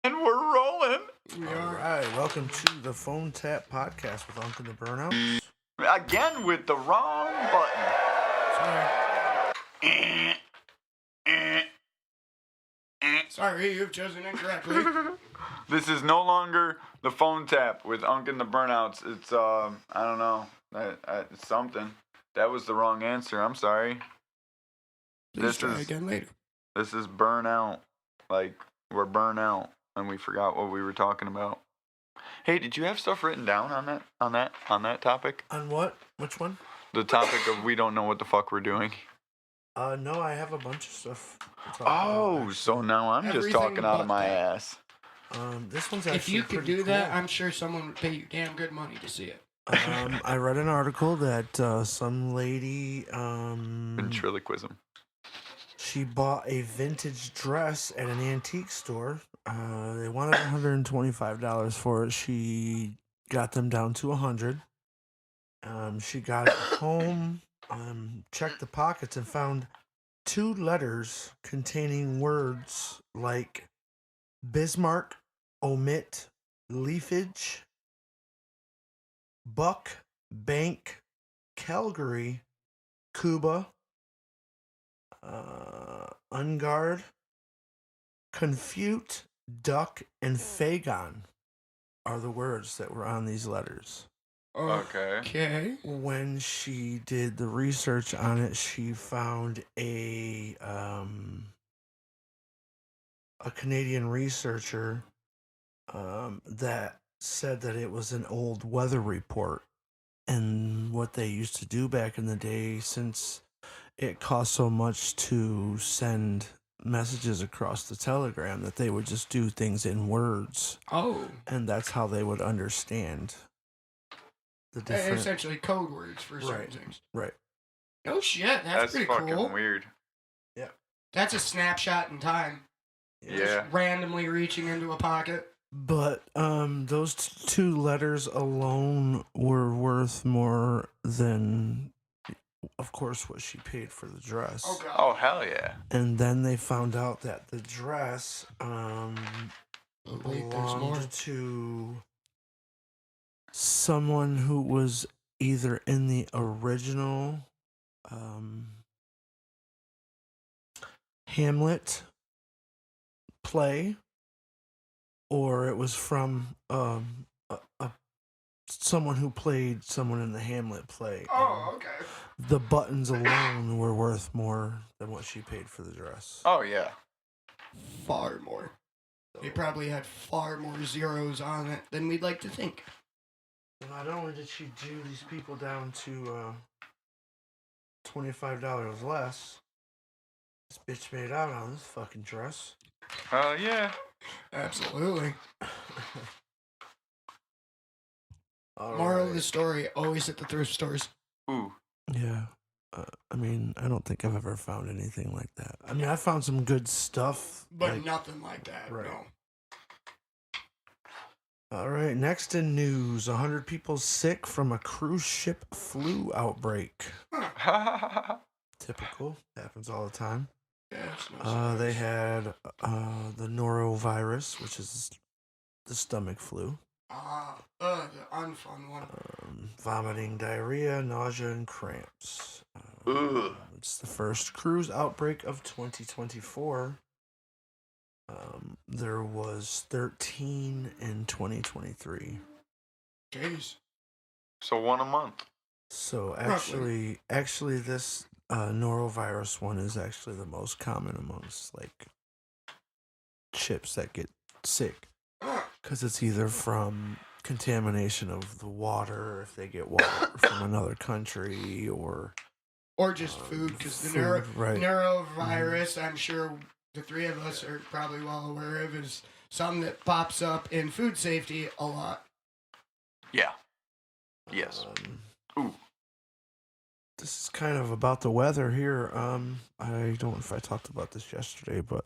And we're rolling. All right, welcome to the Phone Tap Podcast with Uncle the Burnout. Again with the wrong button. Sorry, you've chosen incorrectly. This is no longer the Phone Tap with Unc and the Burnouts. It's, I don't know. It's something. That was the wrong answer. I'm sorry. Please try again later. This is Burnout. Like, we're burnout, and we forgot what we were talking about. Hey, did you have stuff written down on that topic? On what? Which one? The topic of we don't know what the fuck we're doing. No, I have a bunch of stuff. Oh, so now I'm just talking out of my ass. This one's actually If you could do cool. that, I'm sure someone would pay you damn good money to see it. I read an article that some lady, Ventriloquism. she bought a vintage dress at an antique store. They wanted $125 for it. She got them down to $100. She got it home, checked the pockets, and found 2 letters containing words like Bismarck, omit, leafage, Buck, Bank, Calgary, Cuba, Ungard, Confute, Duck, and Fagon are the words that were on these letters. Okay. When she did the research on it, she found a Canadian researcher that said that it was an old weather report, and what they used to do back in the day, since it cost so much to send messages across the telegram, that they would just do things in words. Oh. And that's how they would understand the different... Essentially code words for certain things. Right. Oh shit, that's pretty fucking cool. weird. Yeah. That's a snapshot in time. Yeah. Just randomly reaching into a pocket. But those 2 letters alone were worth more than, of course, what she paid for the dress. Oh god. Oh, hell yeah. And then they found out that the dress Wait, there's more. belonged to someone who was either in the original Hamlet play, or it was from someone who played someone in the Hamlet play. Oh, okay. The buttons alone were worth more than what she paid for the dress. Oh, yeah. Far more. They probably had far more zeros on it than we'd like to think. Not only did she do these people down to $25 less, this bitch made out on this fucking dress. Yeah. Absolutely. All Moral right. of the story, always at the thrift stores. Ooh. Yeah. I mean, I don't think I've ever found anything like that. I mean, I found some good stuff. But nothing like that, Right. no. All right, next in news, 100 people sick from a cruise ship flu outbreak. Typical. Happens all the time. Yeah, it's no They surprise. had the norovirus, which is the stomach flu. The unfun one. Vomiting, diarrhea, nausea, and cramps. Ugh. It's the first cruise outbreak of 2024. There was 13 in 2023. Jeez. So 1 a month. So Roughly. actually, this norovirus one is actually the most common amongst like ships that get sick, because it's either from contamination of the water, if they get water from another country, or just food, because the food, right. neurovirus, I'm sure the 3 of us are probably well aware of, is something that pops up in food safety a lot. Yeah. Yes. Ooh. This is kind of about the weather here. I don't know if I talked about this yesterday, but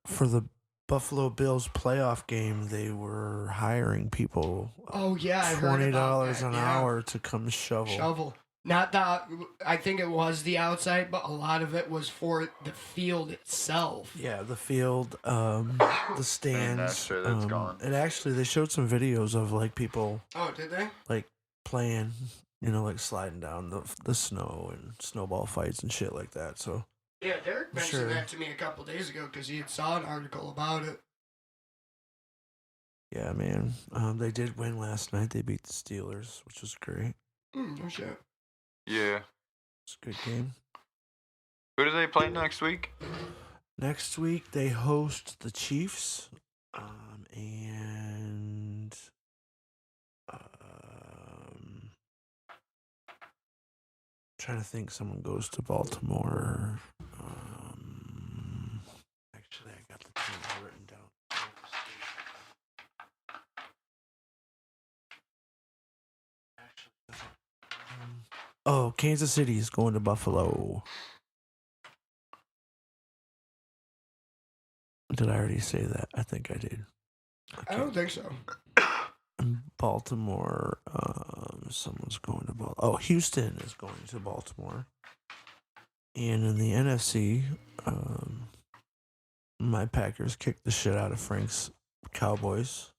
for the Buffalo Bills playoff game, they were hiring people. Oh yeah, I heard about $20 that, an yeah. hour to come shovel. Not the. I think it was the outside, but a lot of it was for the field itself. Yeah, the field, the stands. that's true, that's gone. And actually, they showed some videos of like people Oh, did they? like playing, like sliding down the snow and snowball fights and shit like that. So Yeah, Derek mentioned Sure. that to me a couple days ago because he had saw an article about it. yeah, man, they did win last night. They beat the Steelers, which was great. No shit. Yeah. It's a good game. Who do they play next week? Next week they host the Chiefs, and trying to think. Someone goes to Baltimore. Actually, I got the teams written down. Oh, Kansas City is going to Buffalo. Did I already say that? I think I did. I don't think so. Baltimore. Someone's going to Baltimore. Oh, Houston is going to Baltimore. And in the NFC, my Packers kicked the shit out of Frank's Cowboys,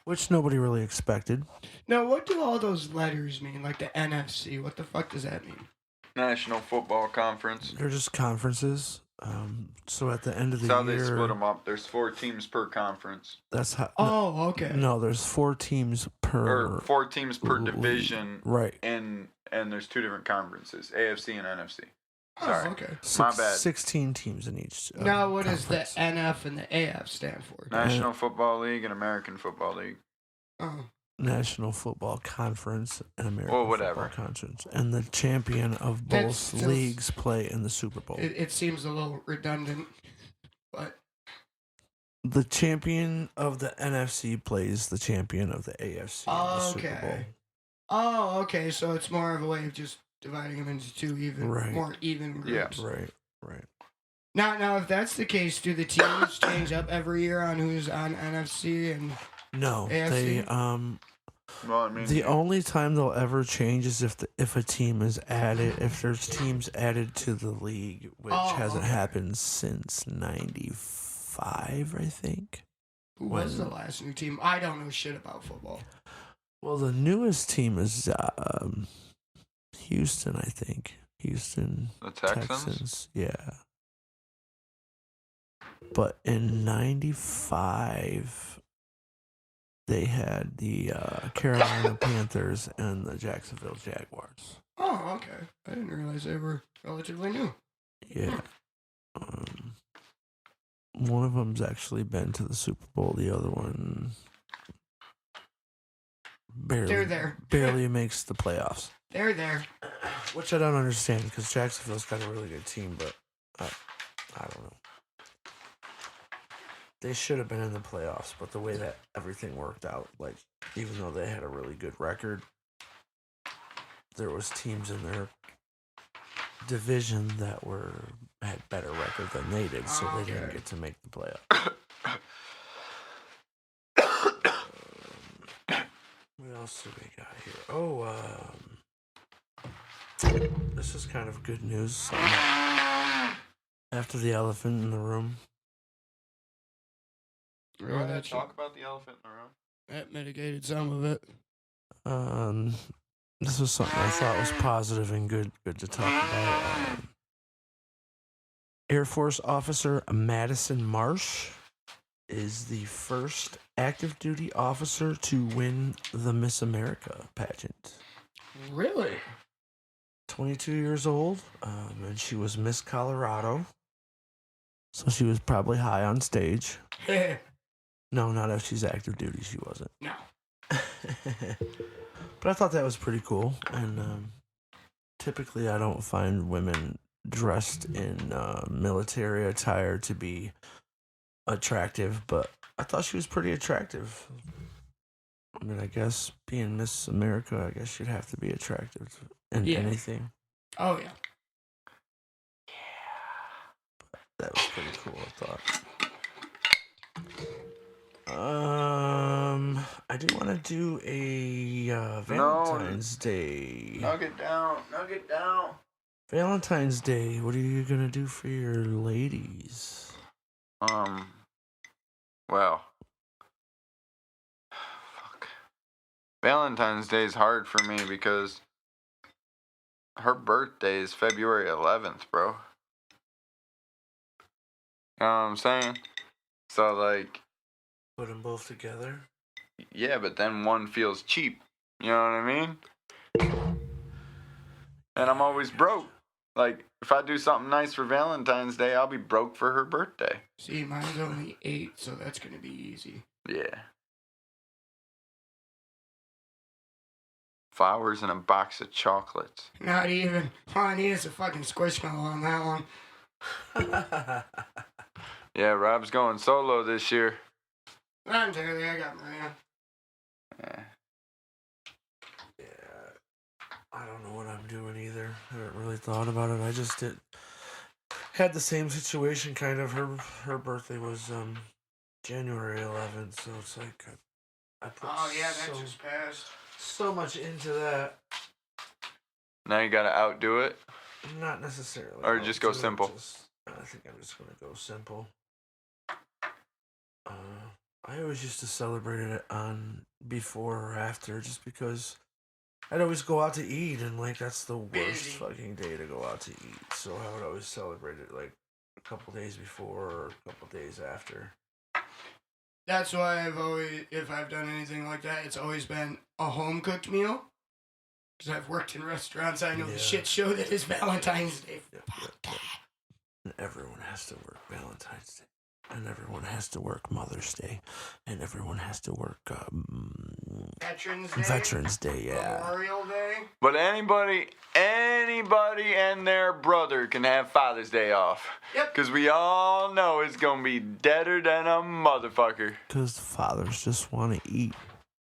which nobody really expected. Now, what do all those letters mean? Like the NFC? What the fuck does that mean? National Football Conference. They're just conferences. So at the end of the That's how year, they split them up. There's 4 teams per conference. that's how. Oh, okay. No, there's 4 teams per. Or 4 teams per league. division. Right. And there's 2 different conferences, AFC and NFC. Oh, Sorry. okay. My bad. 16 teams in each. Now, what does the conference. NF and the AF stand for? National Football League and American Football League. Oh. National Football Conference and American Well, whatever. Football Conference, and the champion of That's both still- leagues play in the Super Bowl. It seems a little redundant, but The champion of the NFC plays the champion of the AFC in the Super Bowl. Okay. Oh, okay. So it's more of a way of just dividing them into 2 Right. more even Yeah. groups. Right. Now, if that's the case, do the teams change up every year on who's on NFC and? No, AFC? they Well, I mean, the only time they'll ever change is if a team is added, if there's teams added to the league, which Oh, hasn't okay. happened since '95, I think. Who was the last new team? I don't know shit about football. Well, the newest team is Houston, I think. Houston the Texans? yeah. But in '95, they had the Carolina Panthers and the Jacksonville Jaguars. Oh, okay. I didn't realize they were relatively new. Yeah. One of them's actually been to the Super Bowl. The other one They're there. barely makes the playoffs. They're there. Which I don't understand because Jacksonville's got a really good team, but I don't know. They should have been in the playoffs, but the way that everything worked out, like even though they had a really good record, there was teams in their division that had better record than they did, so they didn't Okay. get to make the playoffs. What else do we got here? Oh, this is kind of good news. After the elephant in the room. Go ahead, talk about the elephant in the room. That mitigated some of it. This was something I thought was positive and good to talk about. Air Force officer Madison Marsh is the first active duty officer to win the Miss America pageant. Really? 22 years old, and she was Miss Colorado. So she was probably high on stage. No, not if she's active duty. She wasn't. No. But I thought that was pretty cool. And typically, I don't find women dressed in military attire to be attractive, but I thought she was pretty attractive. I mean, I guess being Miss America, I guess you'd have to be attractive in Yeah. anything. Oh, yeah. That was pretty cool, I thought. I do want to do a Valentine's Day. Nugget down. Nugget down. Valentine's Day. What are you gonna do for your ladies? Well. Fuck. Valentine's Day is hard for me because her birthday is February 11th, bro. You know what I'm saying? So, like, Put them both together. yeah, but then one feels cheap. You know what I mean? And I'm always broke. Like, if I do something nice for Valentine's Day, I'll be broke for her birthday. See, mine's only 8, so that's gonna be easy. Yeah. Flowers and a box of chocolates. Not even. All I need is a fucking squishmallow on that one. Yeah, Rob's going solo this year. Not entirely. I got Maria. Yeah. Yeah, I don't know what I'm doing either. I haven't really thought about it. I just had the same situation kind of. Her birthday was January 11th, so it's like I put Oh yeah, that just passed. so much into that. Now you gotta outdo it. Not necessarily. Or just go simple. I think I'm just gonna go simple. I always used to celebrate it on before or after, just because I'd always go out to eat, and like that's the worst Busy. fucking day to go out to eat. So I would always celebrate it like a couple days before or a couple days after. That's why I've always, if I've done anything like that, it's always been a home cooked meal. Because I've worked in restaurants, I know Yeah. the shit show that is Valentine's Day. Yep. And everyone has to work Valentine's Day, and everyone has to work Mother's Day, and everyone has to work Veterans Day. Veterans Day. Yeah. Memorial Day. But anybody and their brother can have Father's Day off. Yep. Because we all know it's going to be deader than a motherfucker. Because fathers just want to eat.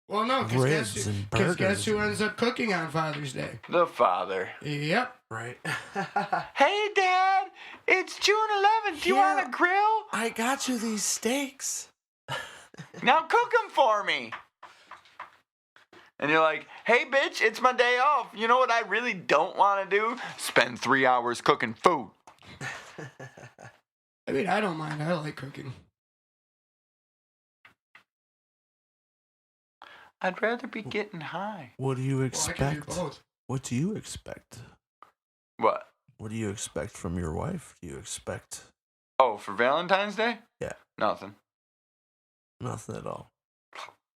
Well, no, Ribs because and guess burgers who and- ends up cooking on Father's Day? The father. Yep. Right. Hey, Dad, it's June 11th. Do you Yeah. want to grill? I got you these steaks. Now cook them for me. And you're like, hey, bitch, it's my day off. You know what I really don't want to do? Spend 3 hours cooking food. I mean, I don't mind. I like cooking. I'd rather be getting high. What do you Well, I can do expect? both. What do you expect? What? What do you expect from your wife? Do you expect Oh, for Valentine's Day? Yeah. Nothing. nothing at all?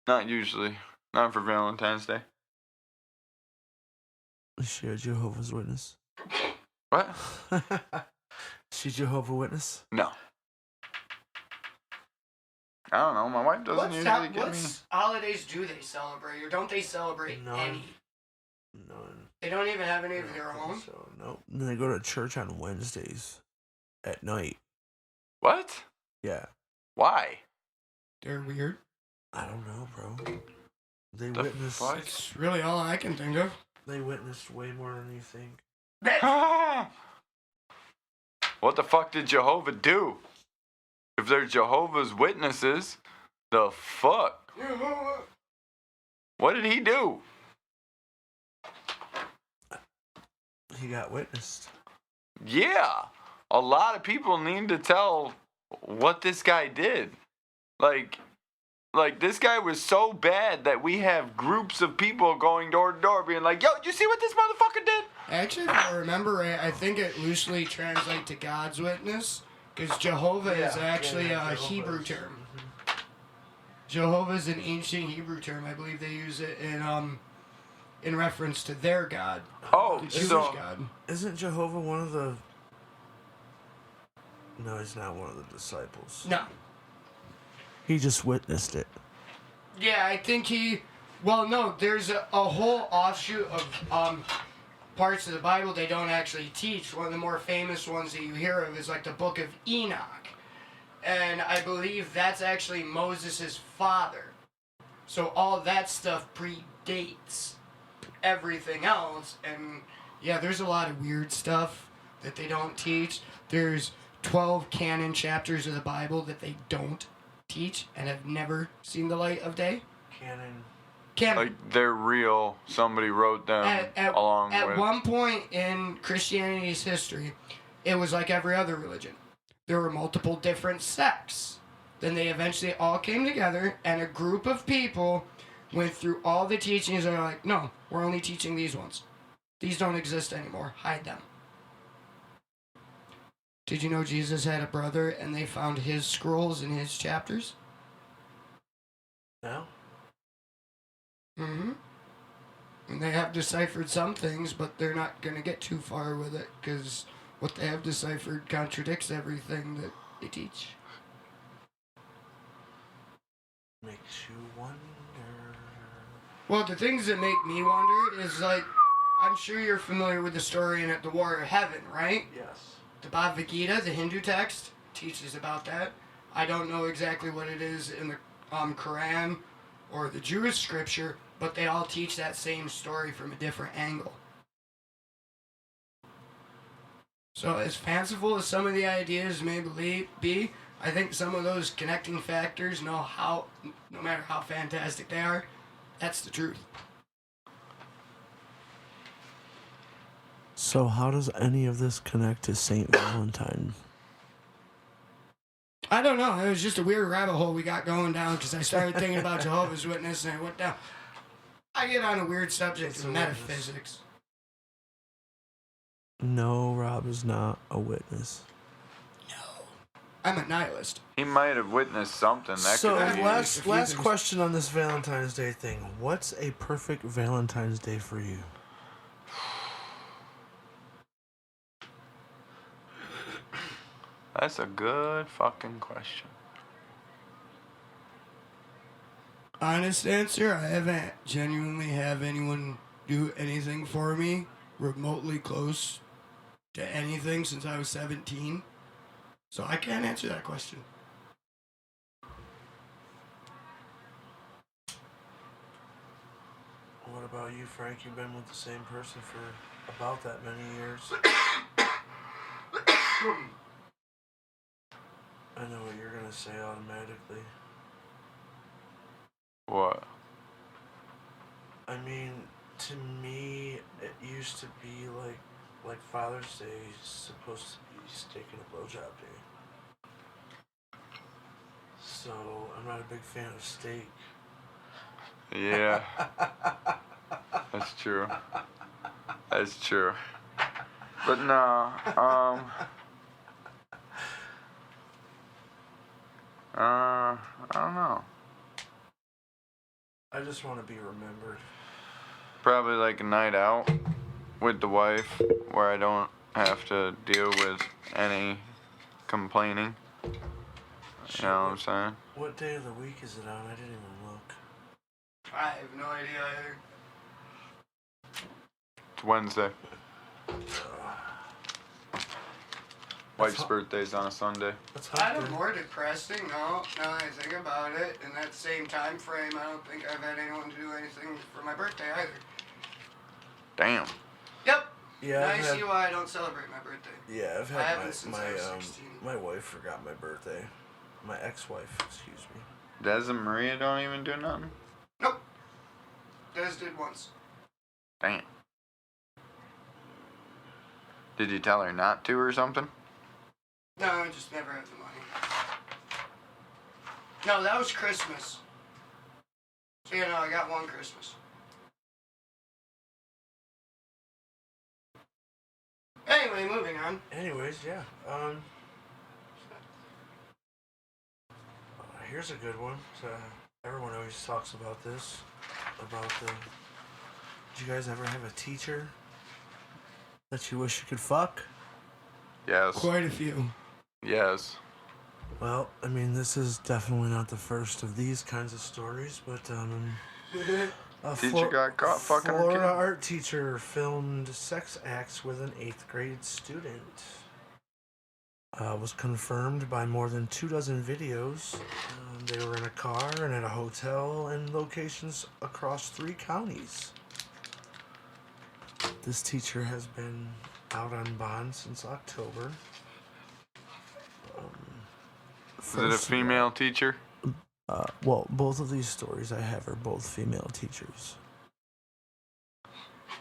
Not usually. Not for Valentine's Day. Is she a Jehovah's Witness? What? She Jehovah Witness? No. I don't know. My wife doesn't usually get me. What holidays do they celebrate, or don't they celebrate None. any? None. They don't even have any I of don't their think own? So no. And then they go to church on Wednesdays at night. What? Yeah. Why? They're weird. I don't know, bro. They The witnessed. fuck? That's really all I can think of. They witnessed way more than you think. What the fuck did Jehovah do? If they're Jehovah's Witnesses, the fuck? What did he do? He got witnessed. Yeah. A lot of people need to tell what this guy did. Like this guy was so bad that we have groups of people going door to door being like, yo, did you see what this motherfucker did? Actually, if I remember right, I think it loosely translates to God's witness, because Jehovah is actually a Hebrew term. Jehovah is an ancient Hebrew term. I believe they use it in reference to their God, Oh, the Jewish so God. Isn't Jehovah one of the? No, he's not one of the disciples. No. He just witnessed it. Yeah, I think he. Well, no, there's a whole offshoot of parts of the Bible they don't actually teach. One of the more famous ones that you hear of is like the Book of Enoch, and I believe that's actually Moses' father. So all that stuff predates everything else, and yeah, there's a lot of weird stuff that they don't teach. There's 12 canon chapters of the Bible that they don't teach and have never seen the light of day. Canon. Like they're real. Somebody wrote them along at with. one point in Christianity's history, it was like every other religion. There were multiple different sects. Then they eventually all came together, and a group of people went through all the teachings and are like, no, we're only teaching these ones. These don't exist anymore. Hide them. Did you know Jesus had a brother and they found his scrolls and his chapters? No. Mm-hmm. And they have deciphered some things, but they're not going to get too far with it because what they have deciphered contradicts everything that they teach. Makes you wonder. Well, the things that make me wonder is like, I'm sure you're familiar with the story in the War of Heaven, right? Yes. The Bhagavad Gita, the Hindu text, teaches about that. I don't know exactly what it is in the Quran or the Jewish scripture, but they all teach that same story from a different angle. So as fanciful as some of the ideas may be, I think some of those connecting factors no matter how fantastic they are, that's the truth. So how does any of this connect to Saint Valentine? I don't know. It was just a weird rabbit hole we got going down because I started thinking about Jehovah's Witness and I went down. I get on a weird subject It's of a metaphysics. No, Rob is not a witness. No. I'm a nihilist. He might have witnessed something. That So could be. last question on this Valentine's Day thing. What's a perfect Valentine's Day for you? That's a good fucking question. Honest answer, I haven't genuinely have anyone do anything for me remotely close to anything since I was 17. So I can't answer that question. What about you, Frank? You've been with the same person for about that many years. I know what you're gonna say automatically. What? I mean, to me, it used to be like Father's Day is supposed to be steak and a blowjob day. So I'm not a big fan of steak. Yeah. That's true. That's true. But no, I don't know. I just want to be remembered. Probably like a night out with the wife where I don't have to deal with any complaining. You know what I'm saying? What day of the week is it on? I didn't even look. I have no idea either. It's Wednesday. Wife's birthday's on a Sunday. That's Kind hot. of more depressing now that I think about it. In that same time frame, I don't think I've had anyone do anything for my birthday either. Damn. Yep. Yeah, Now I've you had- see why I don't celebrate my birthday. Yeah, I've I had haven't since I was 16. my wife forgot my birthday. My ex-wife, excuse me. Des and Maria don't even do nothing? Nope. Des did once. Damn. Did you tell her not to or something? No, I just never had the money. No, that was Christmas. So, I got one Christmas. Anyway, moving on. Anyways, yeah. Here's a good one. So everyone always talks about this. Did you guys ever have a teacher that you wish you could fuck? Yes. Quite a few. Yes. Well, I mean, this is definitely not the first of these kinds of stories, but a Teacher got caught fucking her Florida kid. art teacher filmed sex acts with an 8th grade student. Was confirmed by more than 24 videos. They were in a car and at a hotel and locations across 3 counties. This teacher has been out on bond since October. Is it a female teacher? Well, both of these stories I have are both female teachers.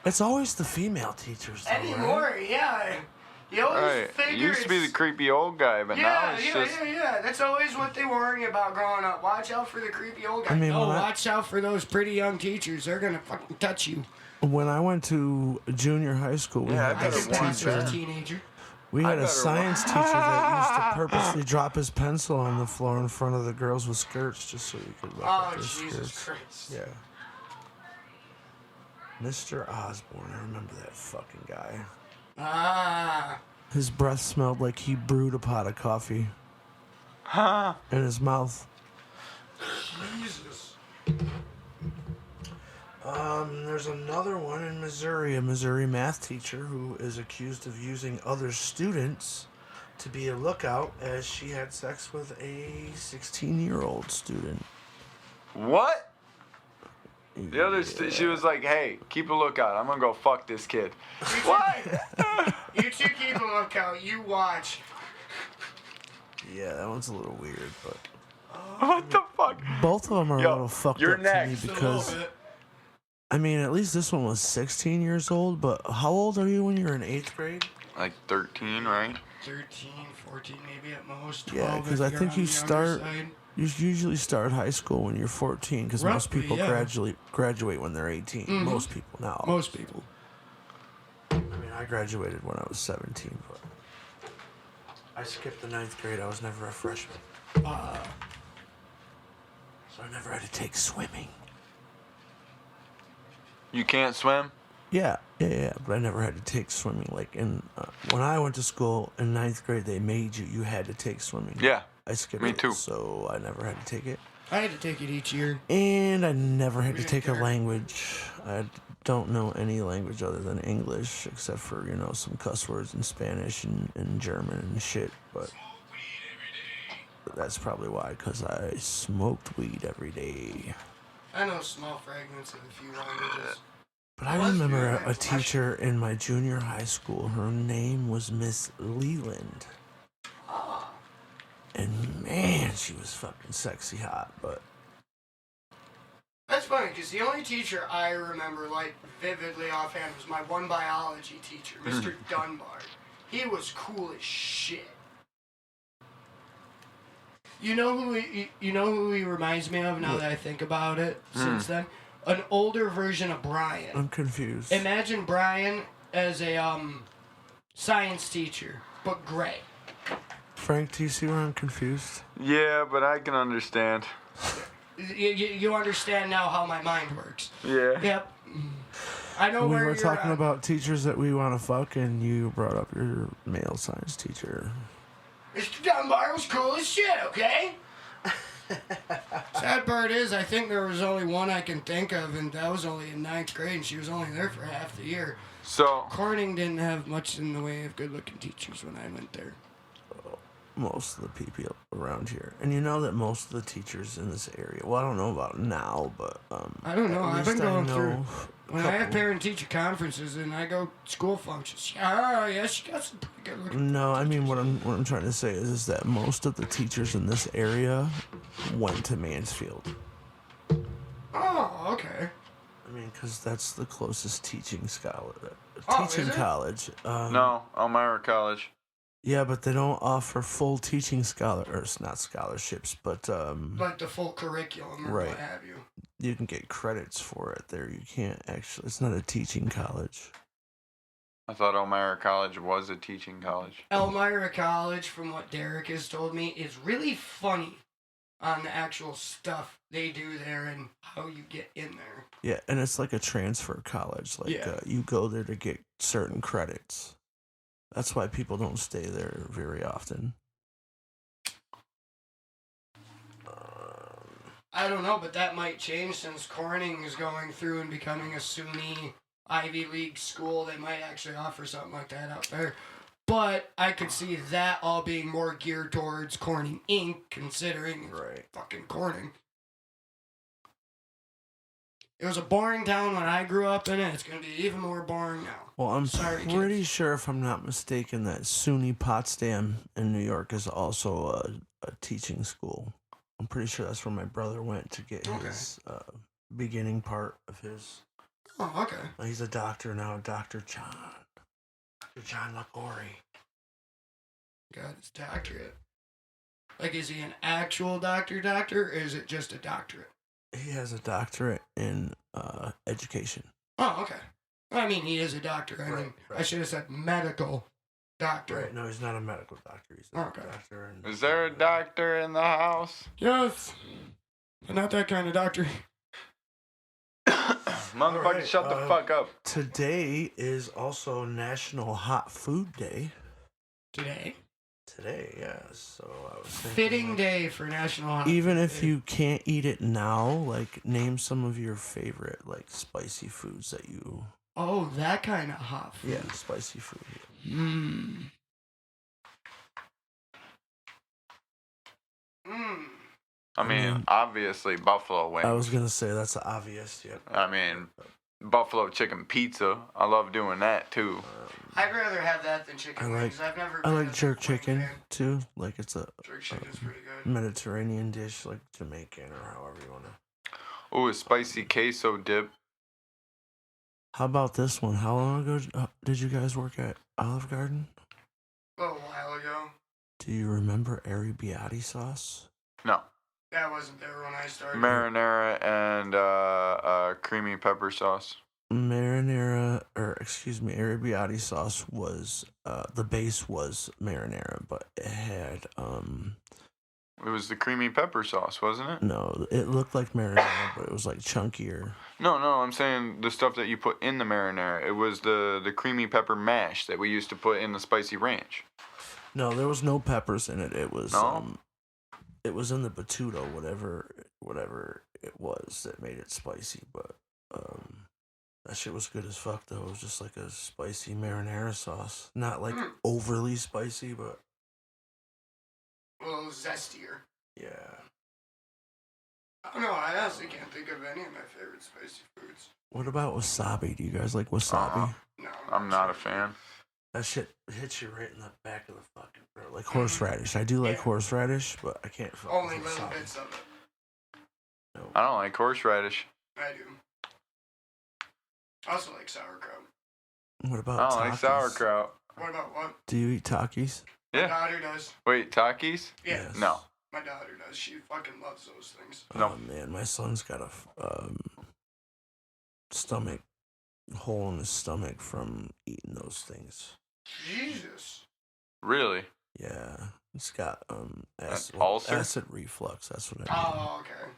It's always the female teachers, though, Anymore, right? yeah. You always Right. figure It used to be the it's- creepy old guy, but now it's just. yeah. That's always what they worry about growing up. Watch out for the creepy old guy. I mean, no, when I- watch out for those pretty young teachers. They're gonna fucking touch you. When I went to junior high school, we Yeah, I had I better could this watch pass teacher. as a that. teenager. We I had a better science teacher that used to purposely drop his pencil on the floor in front of the girls with skirts just so you could look Oh, at their Jesus skirts. Christ. Yeah. Mr. Osborne, I remember that fucking guy. Ah. His breath smelled like he brewed a pot of coffee Huh? in his mouth. Jesus. There's another one in Missouri, a Missouri math teacher who is accused of using other students to be a lookout as she had sex with a 16-year-old student. What? The other, she was like, "Hey, keep a lookout. I'm gonna go fuck this kid." What? You two keep a lookout. You watch. Yeah, that one's a little weird, but What the fuck? both of them are Yo, a little fucked you're up next. to me Just a little because, bit. I mean, at least this one was 16 years old, but how old are you when you're in 8th grade? Like 13, right? 13, 14, maybe at most. Yeah, 12 because if I you're think on you the younger start, side. you usually start high school when you're 14, because most Roughly, people yeah. graduate when they're 18. Mhm. Most people now. Most people. I mean, I graduated when I was 17, but I skipped the 9th grade. I was never a freshman. So I never had to take swimming. You can't swim? Yeah, but I never had to take swimming. Like, when I went to school in 9th grade, they made you had to take swimming. Yeah. I skipped me it, too. so I never had to take it. I had to take it each year. And I never had We to didn't take a care. language. I don't know any language other than English, except for, some cuss words in Spanish and German and shit. But that's probably why, because I smoked weed every day. I know small fragments of a few languages. But I Was remember your a teacher in my junior high school. Her name was Miss Leland. And man, she was fucking sexy hot, but That's funny, because the only teacher I remember, like, vividly offhand was my one biology teacher, Mr. Dunbar. He was cool as shit. You know who he reminds me of now that I think about it since then? An older version of Brian. I'm confused. Imagine Brian as a science teacher, but gray. Frank, do you see where I'm confused? Yeah, but I can understand. You understand now how my mind works. Yeah. Yep. I know We where were you're talking at. about teachers that we want to fuck, and you brought up your male science teacher. Mr. Dunbar was cool as shit, okay? Sad part is, I think there was only one I can think of, and that was only in 9th grade, and she was only there for half the year. So, Corning didn't have much in the way of good-looking teachers when I went there. Most of the people around here, and you know that most of the teachers in this area. Well, I don't know about now, but I don't know. at I've been least I going know through. a When I have couple. parent-teacher conferences and I go school functions, yeah, she got some pretty good-looking. No, I mean what I'm trying to say is that most of the teachers in this area went to Mansfield. Oh, okay. I mean, because that's the closest teaching Oh, is teaching it? college. no, Elmira College. Yeah, but they don't offer full teaching not scholarships, but Like the full curriculum or Right. what have you. you can get credits for it there. You can't actually. It's not a teaching college. I thought Elmira College was a teaching college. Elmira College, from what Derek has told me, is really funny on the actual stuff they do there and how you get in there. Yeah, and it's like a transfer college. Like Yeah. you go there to get certain credits. That's why people don't stay there very often. I don't know, but that might change since Corning is going through and becoming a SUNY Ivy League school. They might actually offer something like that out there. But I could see that all being more geared towards Corning Inc., considering Right. fucking Corning. It was a boring town when I grew up in it. It's going to be even more boring now. Well, I'm Sorry, pretty kids. sure, if I'm not mistaken, that SUNY Potsdam in New York is also a teaching school. I'm pretty sure that's where my brother went to get Okay. his beginning part of his. Oh, okay. He's a doctor now, Dr. John. Dr. John LaGorry. Got his doctorate. Like, is he an actual doctor, or is it just a doctorate? He has a doctorate in education. Oh, okay. I mean, he is a doctor. I mean, Right. I should have said medical doctor. Right? No, he's not a medical doctor. He's a Okay. doctor. Is there a doctor in the house? Yes. But not that kind of doctor. Motherfucker, Alright, shut the fuck up. Today is also National Hot Food Day. Today. Today, yeah. So I was thinking, Fitting like, day for National Hot even Food if Day. you can't eat it now, like name some of your favorite like spicy foods that you. Oh, that kind of hot food. Yeah, spicy food. Mmm. Mmm. I mean, obviously buffalo wings. I was gonna say that's obvious. Yep. I mean, buffalo chicken pizza. I love doing that too. I'd rather have that than chicken I like- wings. I've never. I been like a jerk wing chicken fan. too. Like it's a Jerk chicken's pretty good. Mediterranean dish, like Jamaican or however you wanna. Ooh, a spicy queso dip. How about this one? How long ago did you guys work at Olive Garden? A little while ago. Do you remember arrabbiata sauce? No, That wasn't there when I started. marinara and creamy pepper sauce. Arrabbiata sauce was the base was marinara, but it had It was the creamy pepper sauce, wasn't it? no, it looked like marinara, but it was like chunkier. No, I'm saying the stuff that you put in the marinara. It was the creamy pepper mash that we used to put in the spicy ranch. No, there was no peppers in it. It was No? it was in the batuto, whatever it was that made it spicy, but that shit was good as fuck though. It was just like a spicy marinara sauce. Not like overly spicy, but A little zestier. yeah. I don't know. I honestly can't think of any of my favorite spicy foods. What about wasabi? Do you guys like wasabi? No. I'm not a fan. That shit hits you right in the back of the fucking throat. Like horseradish. I do like Yeah. horseradish, but I can't fuck Only with little wasabi. bits of it. No. I don't like horseradish. I do. I also like sauerkraut. What I about don't Takis? like sauerkraut. What about what? Do you eat Takis? My Yeah. daughter does. Wait, Takis? Yeah. Yes. No. My daughter does. She fucking loves those things. No. Oh man, my son's got a stomach hole in his stomach from eating those things. Jesus. Really? Yeah, he's got acid, ulcer? acid reflux. That's what I mean. Oh, okay.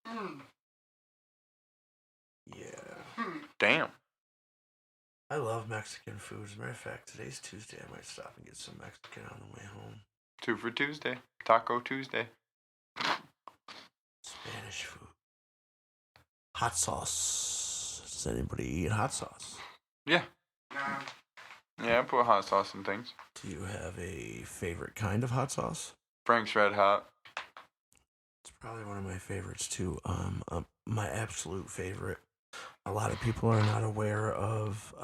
Hmm. Yeah, Damn. I love Mexican food. As a matter of fact, today's Tuesday. I might stop and get some Mexican on the way home. 2 for Tuesday. Taco Tuesday. Spanish food. Hot sauce. Does anybody eat hot sauce? Yeah. Nah. Yeah, I put hot sauce in things. Do you have a favorite kind of hot sauce? Frank's Red Hot. It's probably one of my favorites too. My absolute favorite. A lot of people are not aware of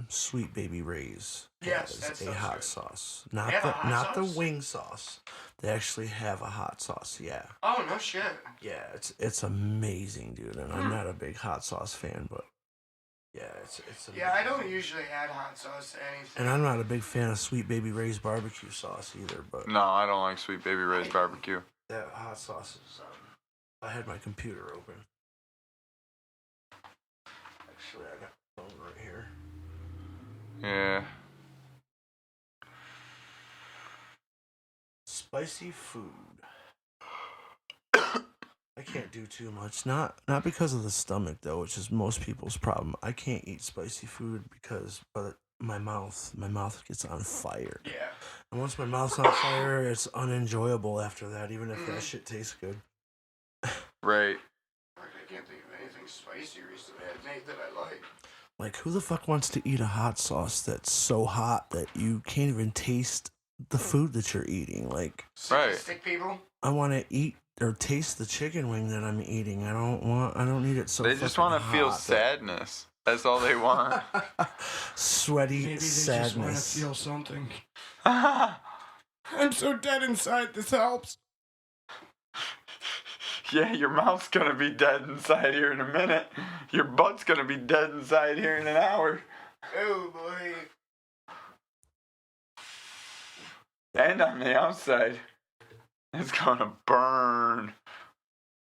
Sweet Baby Ray's Yes, has that a stuff's hot good. sauce. They Not have a the hot not the sauce? wing sauce. They actually have a hot sauce. Yeah, Oh, no shit. yeah. It's amazing, dude. And I'm not a big hot sauce fan, but yeah, it's amazing. Yeah, I don't usually add hot sauce to anything. And I'm not a big fan of Sweet Baby Ray's barbecue sauce either, but No, I don't like Sweet Baby Ray's barbecue. that hot sauce is. I had my computer open. Actually, I got the phone right here. Yeah. Spicy food. I can't do too much. Not because of the stomach though, which is most people's problem. I can't eat spicy food because my mouth gets on fire. Yeah. And once my mouth's on fire, it's unenjoyable after that, even if that shit tastes good. Right. I can't think of anything spicy recently I've made that I like. Like, who the fuck wants to eat a hot sauce that's so hot that you can't even taste the food that you're eating? Like, Right. Stick people? I want to eat or taste the chicken wing that I'm eating. I don't need it so. They just fucking want to feel hot that- sadness. That's all they want. Sweaty Maybe they sadness. just want to feel something. I'm so dead inside. This helps. Yeah, your mouth's gonna be dead inside here in a minute. Your butt's gonna be dead inside here in an hour. Oh boy. And on the outside, it's gonna burn.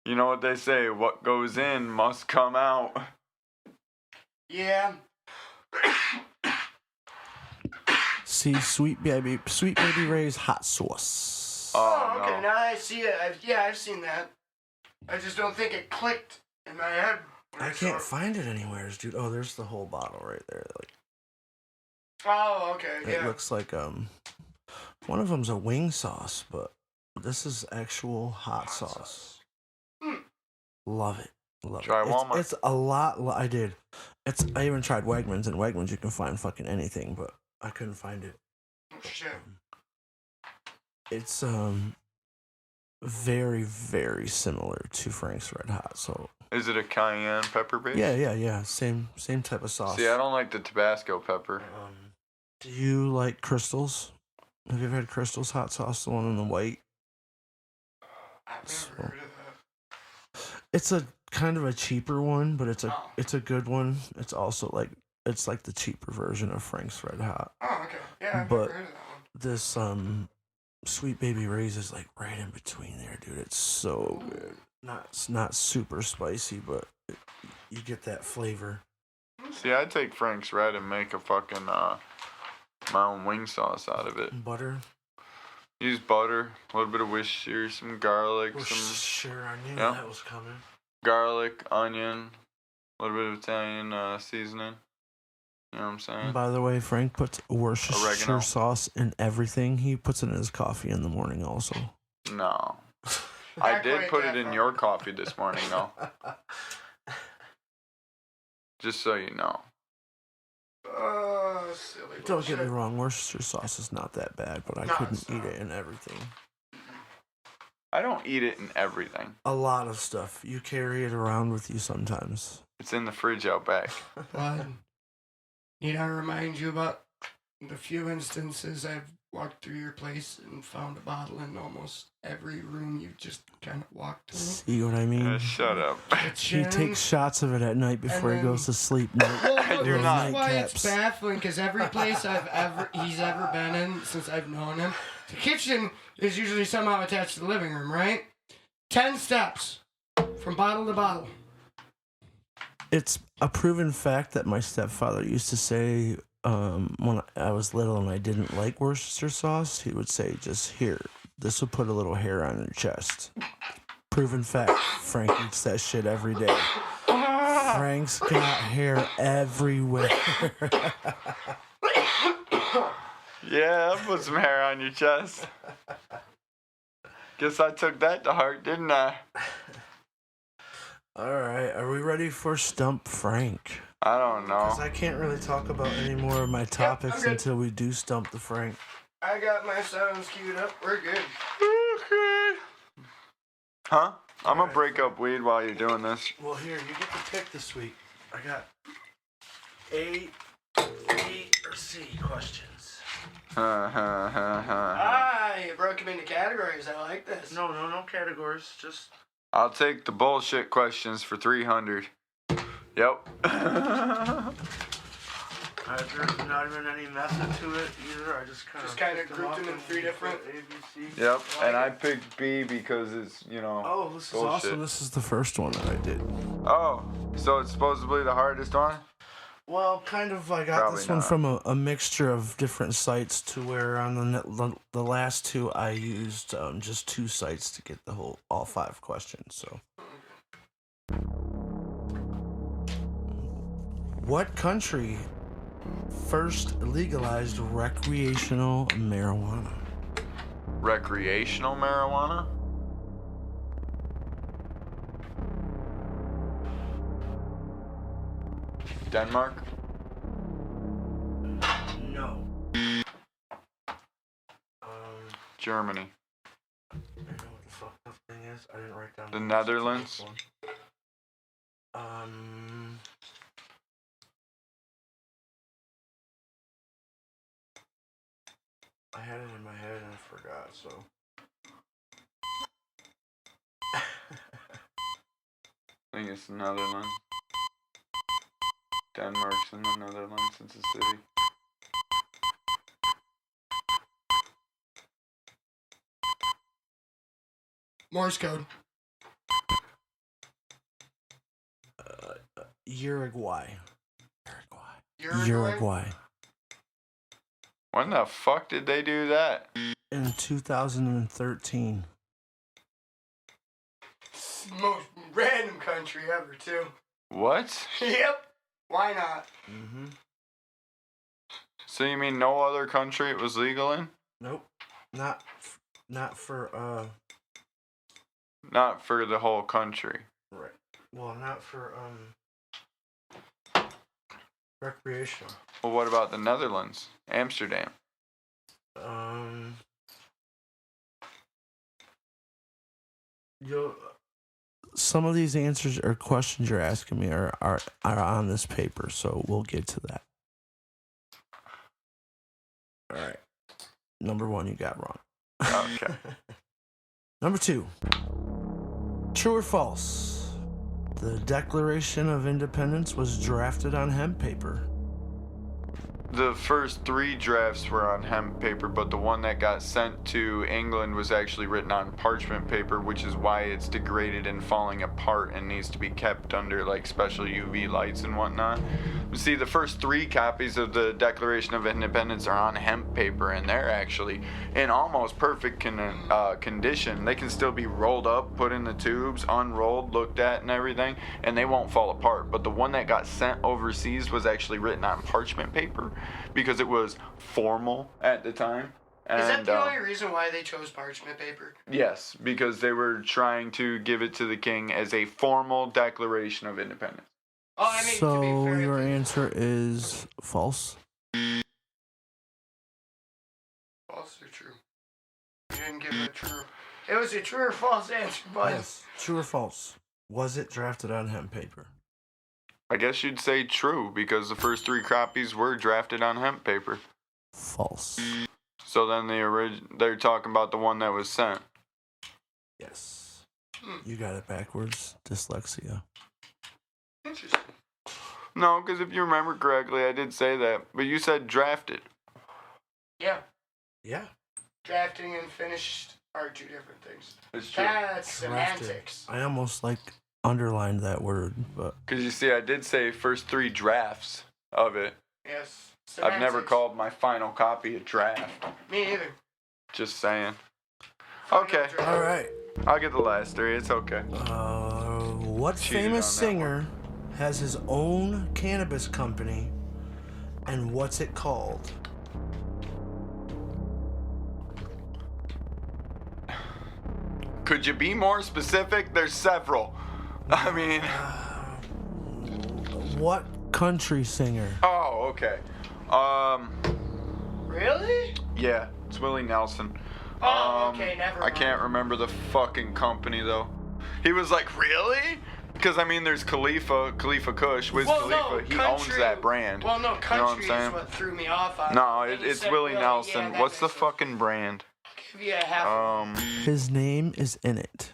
You know what they say, what goes in must come out. Yeah. See, Sweet Baby Ray's hot sauce. Oh, okay. no. Now I see it. I've seen that. I just don't think it clicked in my head. when I saw can't it. find it anywhere, dude. Oh, there's the whole bottle right there. Like, Oh, okay. it Yeah. looks like one of them's a wing sauce, but this is actual hot sauce. Love it. Love Try it. Walmart. It's a lot. I did. I even tried Wegmans, and Wegmans you can find fucking anything, but I couldn't find it. Oh, shit. It's very, very similar to Frank's Red Hot. So Is it a cayenne pepper base? yeah. Same type of sauce. See, I don't like the Tabasco pepper. Do you like Crystal's? Have you ever had Crystal's hot sauce, the one in the white? I've never heard of that. It's a kind of a cheaper one, but it's Oh. a good one. It's also like the cheaper version of Frank's Red Hot. Oh, okay. Yeah, I've But- never heard of that one. This Sweet Baby Ray's is like right in between there, dude. It's so good. It's not super spicy, but you get that flavor. See, I'd take Frank's Red and make a fucking my own wing sauce out of it. Butter. Use butter, a little bit of Worcestershire, some garlic, Well, some sure, I knew Yeah. that was coming. garlic, onion, a little bit of Italian seasoning. You know what I'm saying? By the way, Frank puts Worcestershire Oregano. sauce in everything. He puts it in his coffee in the morning also. No. I Not did quite put that it in far. your coffee this morning, though. Just so you know. Silly Don't get me bullshit. wrong, Worcestershire sauce is not that bad, but I No, couldn't it's eat not. it in everything. I don't eat it in everything. A lot of stuff. You carry it around with you sometimes. It's in the fridge out back. But need I remind you about the few instances I've walked through your place and found a bottle in almost every room you've just kind of walked through? See what I mean? Shut up. He takes shots of it at night before he goes to sleep. Well, I do this not. is why it's Nightcaps. baffling, because every place he's ever been in since I've known him, the kitchen is usually somehow attached to the living room, right? 10 steps from bottle to bottle. It's a proven fact that my stepfather used to say when I was little and I didn't like Worcestershire sauce, he would say, just here, this will put a little hair on your chest. Proven fact. Frank eats that shit every day. Frank's got hair everywhere. Yeah, I'll put some hair on your chest. Guess I took that to heart, didn't I? All right, are we ready for Stump Frank? I don't Because know. I can't really talk about any more of my topics good. until we do Stump the Frank. I got my sounds queued up. We're good. Okay. Huh? I'm gonna break up weed while you're doing this. Well, here, you get to pick this week. I got A, B, or C questions. Ah, you broke them into categories. I like this. No categories. Just I'll take the bullshit questions for 300. Yep. there's not even any method to it either. I just kind of grouped them in three different. A, B, C. Yep. And I picked B because it's, Oh, this is Bullshit. awesome. This is the first one that I did. Oh, so it's supposedly the hardest one? Well, kind of. I got Probably this one not. from a mixture of different sites to where on the last two I used just 2 sites to get all 5 questions. So, what country first legalized recreational marijuana? Recreational marijuana? Denmark? No. Germany? I know what the fucked up thing is. I didn't write down The Netherlands? I had it in my head and I forgot. So. I think it's the Netherlands. Denmark's in the Netherlands. It's a city. Morse code. Uruguay. Uruguay. When the fuck did they do that? In 2013. Most random country ever, too. What? Yep. Why not? Mm-hmm. So you mean no other country it was legal in? Nope. Not for Not for the whole country. right. Well, not for recreational. Well, what about the Netherlands? Amsterdam. Some of these answers or questions you're asking me are on this paper, so we'll get to that. All right. Number 1, you got wrong. Okay. Number 2. True or false? The Declaration of Independence was drafted on hemp paper. The first 3 drafts were on hemp paper, but the one that got sent to England was actually written on parchment paper, which is why it's degraded and falling apart and needs to be kept under like special UV lights and whatnot. See, the first 3 copies of the Declaration of Independence are on hemp paper, and they're actually in almost perfect condition. They can still be rolled up, put in the tubes, unrolled, looked at, and everything, and they won't fall apart. But the one that got sent overseas was actually written on parchment paper because it was formal at the time. And, Is that the only reason why they chose parchment paper? Yes, because they were trying to give it to the king as a formal Declaration of Independence. Oh, I mean, So to be fair, your answer is false? false or true? You didn't give it a true. It was a true or false answer, but Yes. True or false? Was it drafted on hemp paper? I guess you'd say true because the first 3 copies were drafted on hemp paper. False. So then they're talking about the one that was sent. Yes. You got it backwards. Dyslexia. interesting. No, because if you remember correctly, I did say that, but you said drafted. Yeah, Yeah. drafting and finished are 2 different things. It's true. That's Drafted. semantics. I almost underlined that word, but Because you see, I did say first 3 drafts of it. Yes. I've never semantics. called my final copy a draft. Me either. Just saying. Final Okay. draft. all right. I'll get the last 3. It's okay. What Cheated famous on that singer has his own cannabis company, and what's it called? Could you be more specific? There's several. I mean, What country singer? oh, okay. Really? Yeah, it's Willie Nelson. Oh, okay, never I mind. can't remember the fucking company though. He was like, really? Because I mean, there's Khalifa Kush, Wiz Well, Khalifa. no, He country- owns that brand. Well, no, You know what country I'm saying? is what threw me off on No, it. And you it's said Willie Nelson. yeah, that What's the makes sense. fucking brand? I'll give you a half. His name is in it.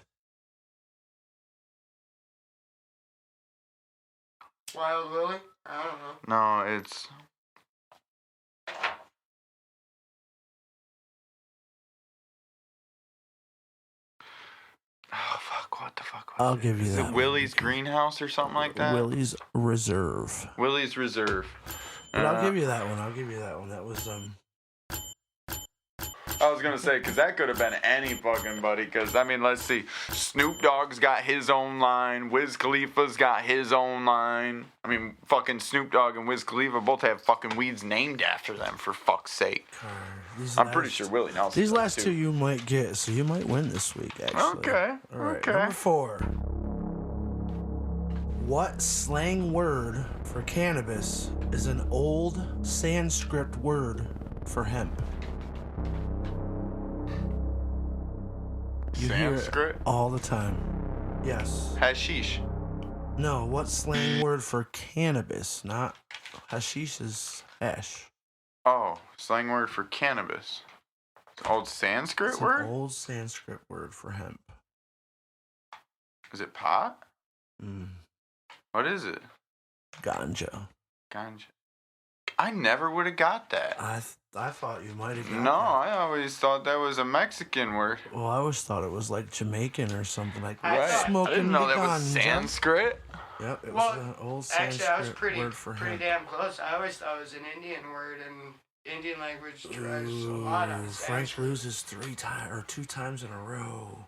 Wild Willie? I don't know. No, it's. Oh fuck! What the fuck? I'll give you Is that it one. Willie's Greenhouse or something like that? Willie's Reserve. Willie's Reserve. But I'll give you that one. That was I was gonna say, cause that could have been any fucking buddy. Cause I mean, let's see, Snoop Dogg's got his own line. Wiz Khalifa's got his own line. I mean, fucking Snoop Dogg and Wiz Khalifa both have fucking weeds named after them. For fuck's sake. I'm pretty sure Willie Nelson. These does, last too. 2 you might get, so you might win this week. Actually. Okay. All right. Okay. Number 4. What slang word for cannabis is an old Sanskrit word for hemp? You hear Sanskrit? it all the time. Yes. Hashish. No, what slang word for cannabis? Not hashish is hash. Oh, slang word for cannabis. Old Sanskrit It's word? an old Sanskrit word for hemp. Is it pot? Mm. What is it? Ganja. Ganja. I never would have got that. I thought you might have got No, that. I always thought that was a Mexican word. Well, I always thought it was like Jamaican or something like I thought- smoking I didn't know the that was ganja. Sanskrit. Yep, it Well, was an old Actually, I was Sanskrit word for pretty hemp. damn close. I always thought it was an Indian word, and Indian language derives a lot on Ooh, Frank Sanskrit. loses 2 times in a row.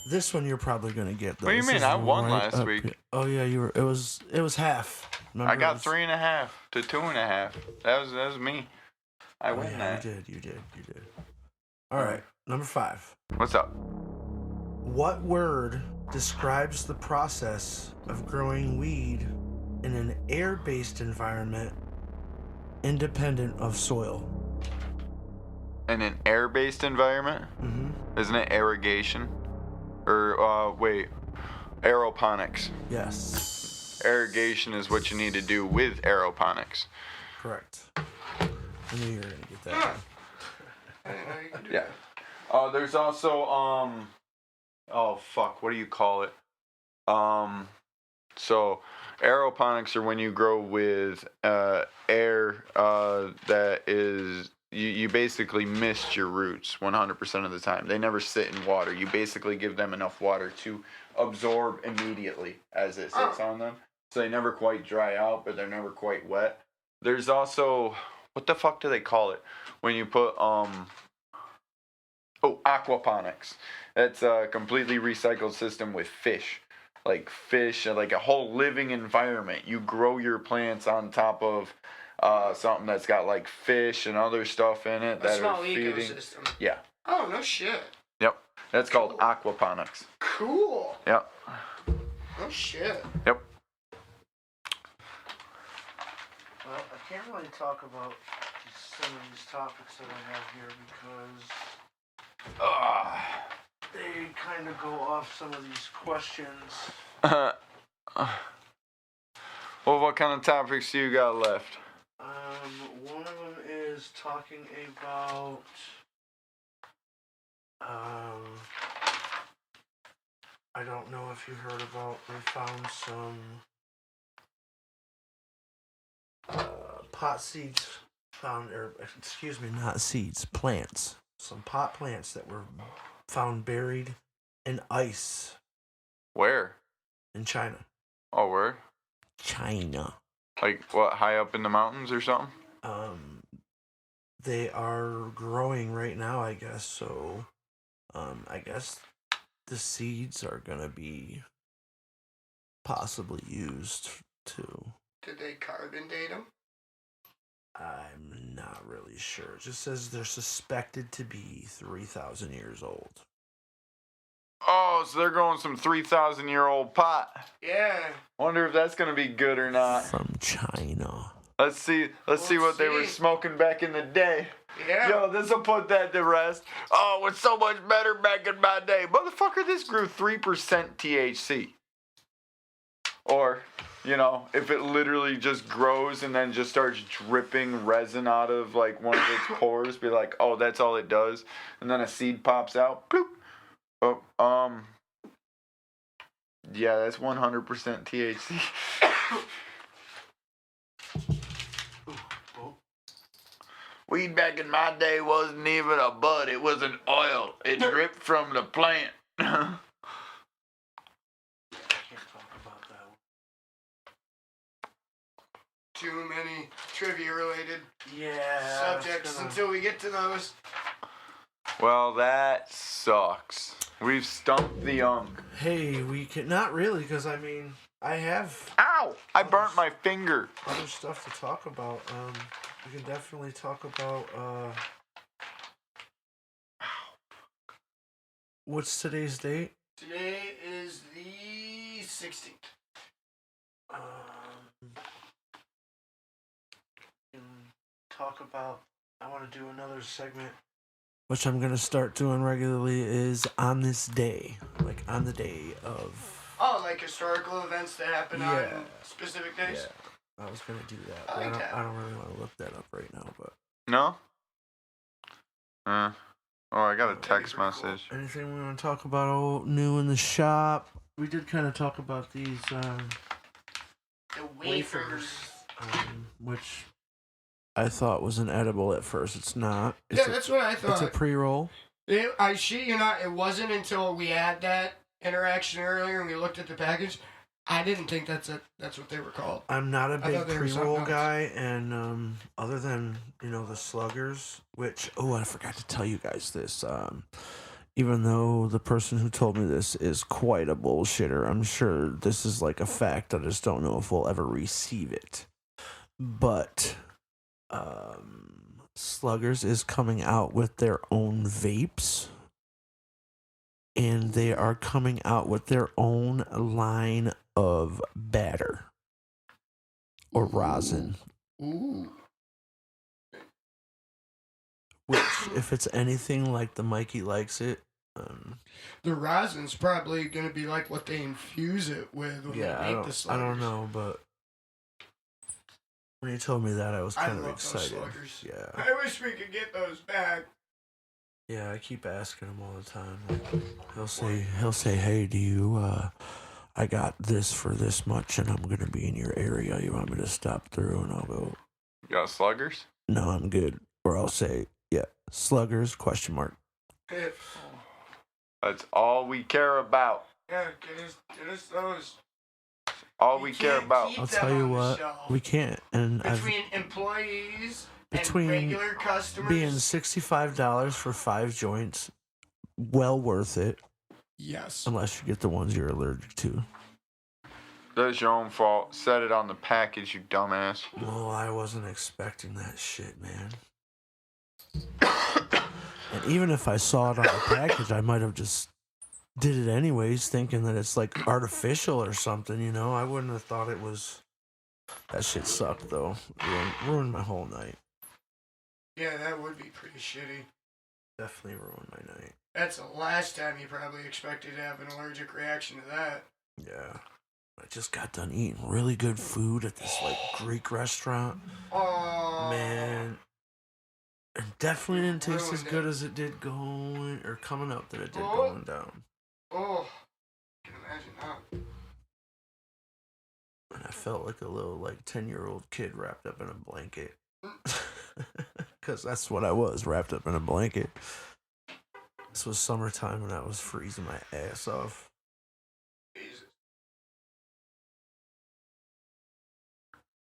This one you're probably gonna get. Though. What do you This mean? is I won right last up week. here. Oh yeah, you were. It was half. Remember, I it got was- 3.5 to 2.5. That was me. I Oh, win yeah, that. you did. All right, number 5. What's up? What word describes the process of growing weed in an air-based environment independent of soil? In an air-based environment? Mm-hmm. Isn't it irrigation? Or, wait, aeroponics. Yes. Irrigation is what you need to do with aeroponics. Correct. I knew you were gonna get that one. I didn't know you could do Yeah. that. There's also, oh, fuck, what do you call it? So aeroponics are when you grow with air that is you basically mist your roots 100% of the time. They never sit in water. You basically give them enough water to absorb immediately as it sits on them. So they never quite dry out, but they're never quite wet. There's also, what the fuck do they call it? When you put aquaponics. That's a completely recycled system with fish. Like fish, like a whole living environment. You grow your plants on top of something that's got like fish and other stuff in it A that small are feeding. ecosystem. Yeah. Oh, no shit. Yep. That's called aquaponics. Cool. Yep. No shit. Yep. Well, I can't really talk about some of these topics that I have here because they kind of go off some of these questions. Well, what kind of topics do you got left? One of them is talking about I don't know if you heard about, they found some pot seeds not seeds, plants. Some pot plants that were found buried in ice Where? in China. Oh, where? China. Like what? High up in the mountains or something? They are growing right now, I guess. So, I guess the seeds are gonna be possibly used to. Did they carbon date them? I'm not really sure. It just says they're suspected to be 3,000 years old. Oh, so they're growing some 3,000-year-old pot. Yeah. Wonder if that's gonna be good or not. From China. Let's see what they were see. smoking back in the day. Yeah. Yo, this'll put that to rest. Oh, it was so much better back in my day. Motherfucker, this grew 3% THC. Or, you know, if it literally just grows and then just starts dripping resin out of like one of its pores, be like, oh, that's all it does. And then a seed pops out. Bloop. Oh, yeah, that's 100% THC. Weed back in my day wasn't even a bud, it was an oil. It dripped from the plant. Can't talk about that one. Too many trivia related Yeah. subjects until we get to those. Well, that sucks. We've stumped the unk. Hey, we can not really, because I mean, I have Ow! I burnt my finger. other stuff to talk about. We can definitely talk about what's today's date? Today is the 16th. We can talk about. I want to do another segment, which I'm gonna start doing regularly. Is on this day, like on the day of. Oh, like historical events that happen Yeah. on specific days? I was gonna do that. I But like that. I don't really want to look that up right now, but No? Oh, I got a text message. Anything we want to talk about old new in the shop? We did kind of talk about these The wafers. which I thought was an edible at first. It's not. Yeah, that's what I It's thought. a pre-roll. I shit you not, it wasn't until we had that interaction earlier and we looked at the package. I didn't think that's what they were called. I'm not a I big thought they were pre-roll something else. guy, and other than the sluggers, which I forgot to tell you guys this. Even though the person who told me this is quite a bullshitter, I'm sure this is like a fact. I just don't know if we'll ever receive it. But Sluggers is coming out with their own vapes. And they are coming out with their own line of batter. Or rosin. Ooh. Which, if it's anything like the Mikey Likes It, The rosin's probably going to be like what they infuse it with when yeah, they make the I sluggers. don't know, but when you told me that, I was kind of love those excited. sluggers. Yeah, I wish we could get those back. yeah, I keep asking him all the time. He'll say, hey, do you I got this for this much, and I'm gonna be in your area. You want me to stop through? And I'll go, You got sluggers? no, I'm good. Or I'll say, yeah, Sluggers ? That's all we care about. Yeah, get us those. All we care can't about. keep I'll them tell you on the what, shelf. we can't. And Between employees Between and regular customers. being $65 for 5 joints, well worth it. Yes. Unless you get the ones you're allergic to. That's your own fault. Set it on the package, you dumbass. Well, I wasn't expecting that shit, man. And even if I saw it on the package, I might have just did it anyways, thinking that it's like artificial or something, I wouldn't have thought it was. That shit sucked, though. Ruined my whole night. Yeah, that would be pretty shitty. Definitely ruined my night. That's the last time you probably expected to have an allergic reaction to that. Yeah. I just got done eating really good food at this, Greek restaurant. Oh Man, it definitely didn't taste as Ruined good it. as it did coming up that it did Oh. going down. Oh, I can imagine that. And I felt like a little 10-year-old kid wrapped up in a blanket. Because that's what I was, wrapped up in a blanket. This was summertime and I was freezing my ass off. Jesus.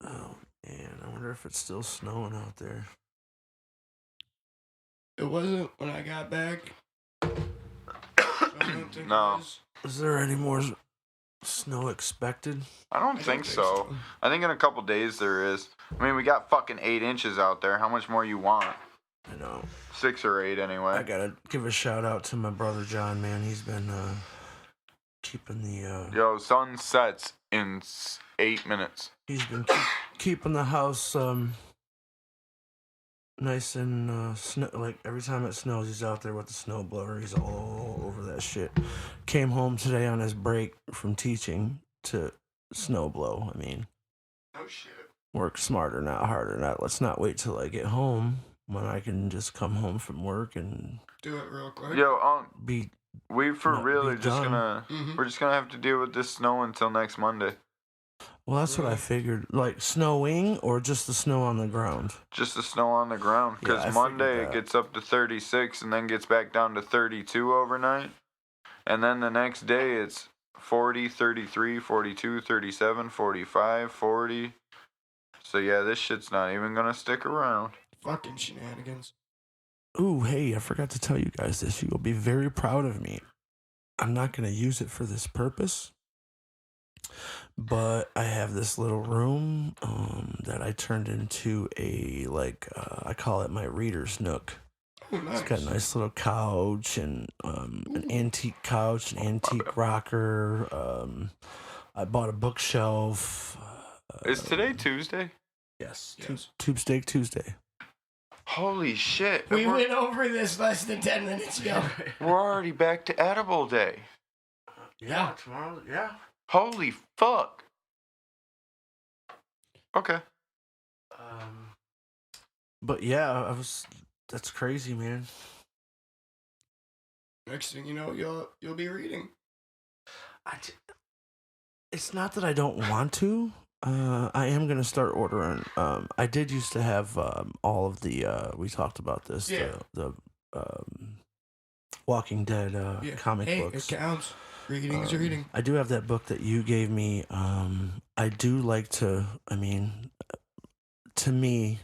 Oh man, I wonder if it's still snowing out there. It wasn't when I got back. So I don't think No. it is. Is there any more snow expected? I don't think so. I think in a couple days there is. I mean, we got fucking 8 inches out there. How much more you want? I know. 6 or 8 anyway. I gotta give a shout out to my brother John, man. He's been keeping the Yo, sun sets in 8 minutes. he's been keeping the house nice and snow. Like every time it snows, he's out there with the snowblower. He's all over that shit. Came home today on his break from teaching to snowblow. I mean, Oh shit. work smarter, not harder. Let's not wait till I get home when I can just come home from work and Do it real quick. Yo, be. we for Not real be are just done. gonna Mhm. we're just gonna have to deal with this snow until next Monday. Well, that's what I Really? figured. Like snowing or just the snow on the ground. Just the snow on the ground. Yeah, I Because figured Monday it that. gets up to 36 and then gets back down to 32 overnight. And then the next day it's 40, 33, 42, 37, 45, 40. So yeah, this shit's not even gonna stick around. Fucking shenanigans. Ooh, hey, I forgot to tell you guys this. You will be very proud of me. I'm not going to use it for this purpose, but I have this little room that I turned into I call it my reader's nook. Oh, nice. It's got a nice little couch and an antique couch, an antique rocker. I bought a bookshelf. Is today Tuesday? Yes. Yes. Tube Steak Tuesday. Holy shit. We we're, went over this less than 10 minutes ago. we're already back to edible day. Yeah, tomorrow. Yeah. Holy fuck. Okay. But yeah, that's crazy, man. Next thing you know, you'll be reading. It's not that I don't want to. I am gonna start ordering. I did used to have all of the. We talked about this. Yeah. The Walking Dead comic books. It counts. Reading's reading. I do have that book that you gave me. I do like to. I mean, to me,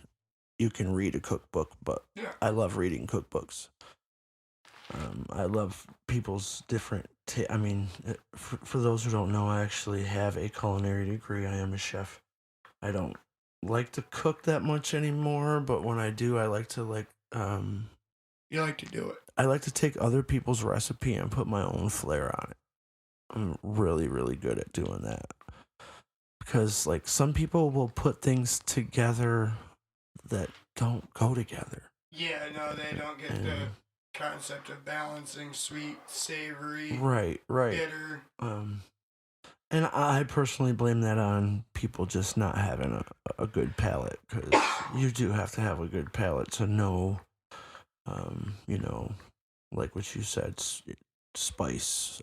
you can read a cookbook, but Yeah. I love reading cookbooks. I love people's different. I mean, for those who don't know, I actually have a culinary degree. I am a chef. I don't like to cook that much anymore, but when I do, I like to You like to do it. I like to take other people's recipe and put my own flair on it. I'm really, really good at doing that. Because, like, some people will put things together that don't go together. Yeah, no, they don't get the concept of balancing sweet, savory, Right. bitter. And I personally blame that on people just not having a good palate. Because you do have to have a good palate to know, like what you said, spice,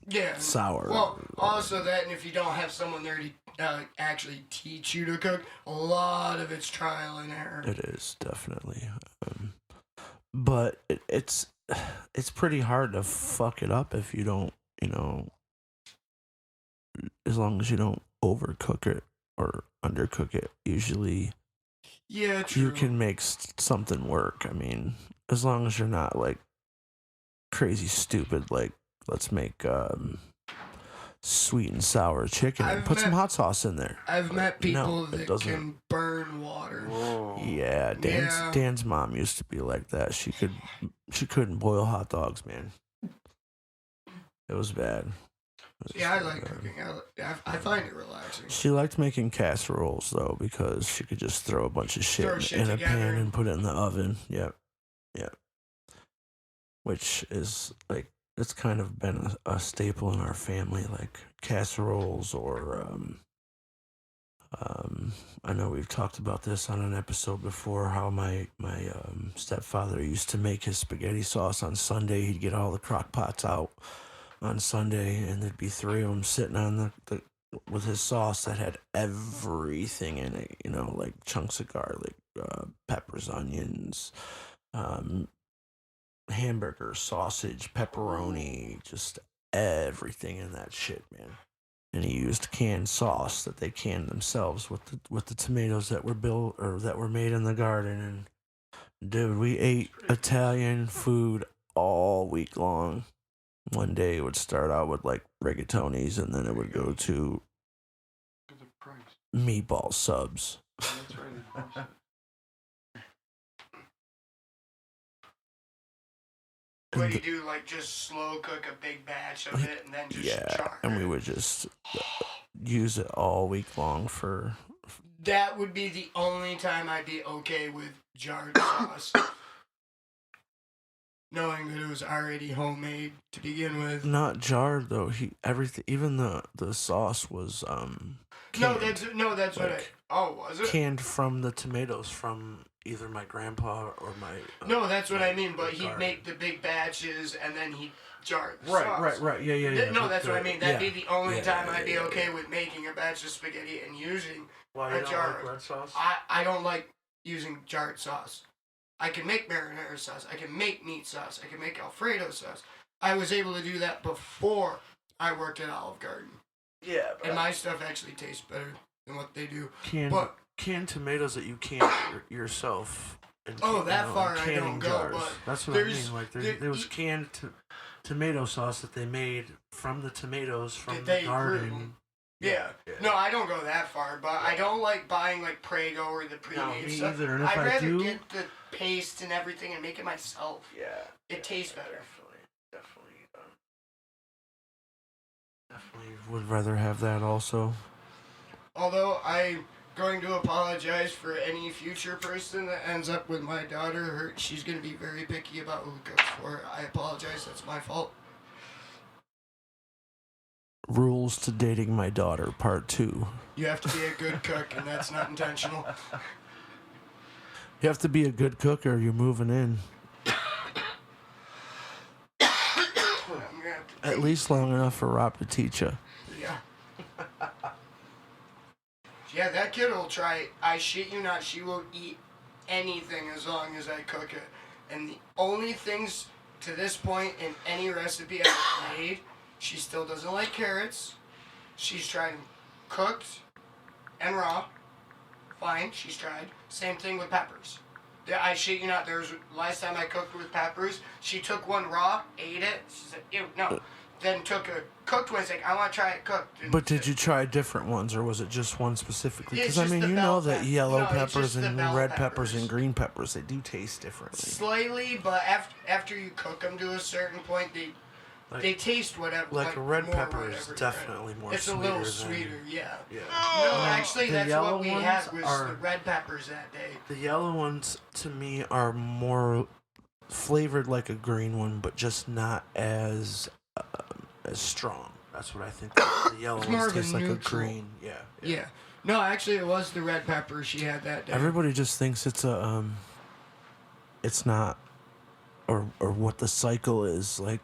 Yeah. sour. Well, also that, and if you don't have someone there to actually teach you to cook, a lot of it's trial and error. It is definitely, but it's pretty hard to fuck it up if you don't, as long as you don't overcook it or undercook it. Usually, Yeah, true. you can make something work. I mean, as long as you're not like crazy stupid, like let's make sweet and sour chicken and put some hot sauce in there. I've met people it that doesn't. can burn water. Yeah, Dan's mom used to be like that. She couldn't boil hot dogs, man. It was bad. Yeah, I like cooking. I find it relaxing. She liked making casseroles though, because she could just throw a bunch of shit in a pan together. and put it in the oven. Yep. Which is like, it's kind of been a staple in our family, like casseroles or I know we've talked about this on an episode before, how my stepfather used to make his spaghetti sauce on Sunday. He'd get all the crock pots out on Sunday, and there'd be 3 of them sitting on the with his sauce that had everything in it, like chunks of garlic, peppers, onions, hamburger, sausage, pepperoni, just everything in that shit, man. And he used canned sauce that they canned themselves with the tomatoes that were made in the garden. And dude, we ate Italian food all week long. One day it would start out with like rigatonis, and then it would go to meatball subs. What do you do? Like just slow cook a big batch of it and then just char and it? we would just use it all week long for. That would be the only time I'd be okay with jarred sauce. Knowing that it was already homemade to begin with. Not jarred though. Even the sauce was canned. That's what I. Oh, was it? Canned from the tomatoes from either my grandpa or my. No, that's what I mean. But he'd garden. make the big batches and then he'd jar the sauce. Right. Yeah. No, that's what I mean. That'd be the only time I'd be yeah. okay with making a batch of spaghetti and using Why a you don't jar. like red sauce? I don't like using jarred sauce. I can make marinara sauce. I can make meat sauce. I can make Alfredo sauce. I was able to do that before I worked at Olive Garden. Yeah, And my stuff actually tastes better than what they do. Canned tomatoes that you can yourself. And that far I don't go, jars. but That's what I mean. Like there was canned tomato sauce that they made from the tomatoes from That the they garden. grew. Yeah. No, I don't go that far, but I don't like buying like Prego or the pre-made me stuff. either, and if I'd I rather do- get the paste and everything and make it myself. Yeah. It tastes better. Definitely would rather have that also. Although I'm going to apologize for any future person that ends up with my daughter. She's going to be very picky about who cooks for her. I apologize. That's my fault. Rules to dating my daughter, part 2. You have to be a good cook, and that's not intentional. You have to be a good cook or you're moving in. At least long enough for Rob to teach you. Yeah. Yeah, that kid will try. I shit you not, she will eat anything as long as I cook it. And the only things to this point in any recipe I've made, she still doesn't like carrots. She's tried them cooked and raw. Fine, she's tried. Same thing with peppers. I shit you not, there was last time I cooked with peppers, she took one raw, ate it. She said, ew, no. Then took a cooked one. It's like, I want to try it cooked. And But did you try different ones, or was it just one specifically? It's Because, I just mean, the you bell know that pepper. yellow No, it's peppers just the and bell red peppers peppers. and green peppers, they do taste differently. Slightly, but after you cook them to a certain point, they taste whatever. Like a red more pepper is whatever, definitely right? more It's a sweeter little than- sweeter, yeah. Yeah. No, actually, The that's yellow what we ones had was are- the red peppers that day. The yellow ones, to me, are more flavored like a green one, but just not as strong. That's what I think. The yellow It's more ones of a taste like a neutral. green. Yeah. Yeah. No, actually, it was the red pepper she had that day. Everybody just thinks it's a it's not, or what the cycle is. Like,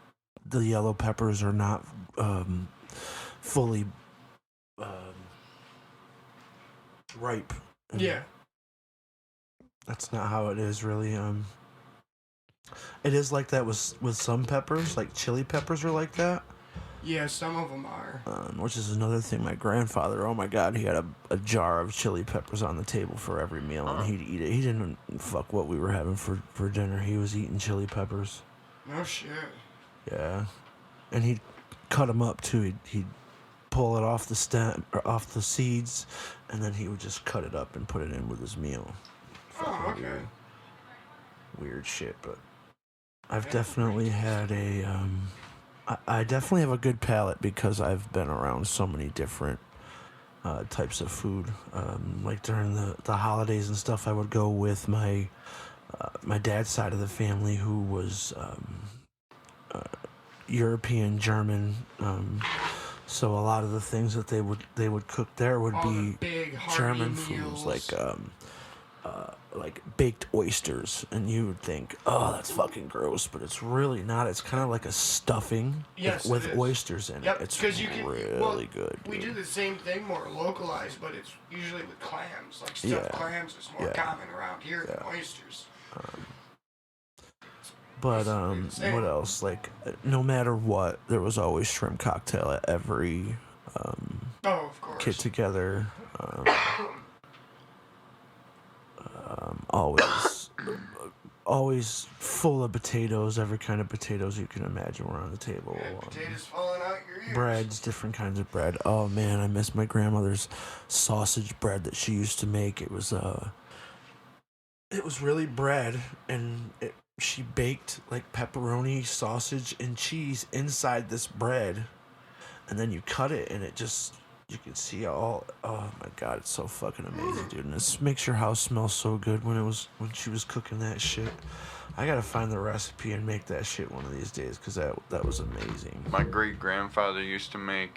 the yellow peppers are not fully ripe. And Yeah. that's not how it is really. It is like that with some peppers, like chili peppers are like that. Yeah, some of them are. Which is another thing. My grandfather, oh my God, he had a jar of chili peppers on the table for every meal, and he'd eat it. He didn't fuck what we were having for dinner. He was eating chili peppers. No shit. Yeah, and he'd cut them up too. He'd pull it off the stem or off the seeds, and then he would just cut it up and put it in with his meal. Oh, okay. Weird shit, but I've definitely had a I definitely have a good palate because I've been around so many different types of food. Like during the holidays and stuff, I would go with my dad's side of the family, who was European German. So a lot of the things that they would cook there would All the be big, hearty German meals. foods, like baked oysters, and you would think, oh, that's fucking gross, but it's really not. It's kind of like a stuffing Yes, with it is. oysters in Yep, it. It's 'cause you can- really well, good. We dude. do the same thing, more localized, but it's usually with clams. Like stuffed Yeah. clams is more Yeah. common around here than Yeah. oysters. But Same. what else? Like, no matter what, there was always shrimp cocktail at every Oh, of course. get together. Always full of potatoes, every kind of potatoes you can imagine were on the table. Potatoes falling out your ears. Breads, different kinds of bread. Oh man, I miss my grandmother's sausage bread that she used to make. It was really bread, and she baked like pepperoni, sausage, and cheese inside this bread, and then you cut it, and you can see all. Oh my God, it's so fucking amazing, dude! And it makes your house smell so good when she was cooking that shit. I gotta find the recipe and make that shit one of these days, because that was amazing. My great grandfather used to make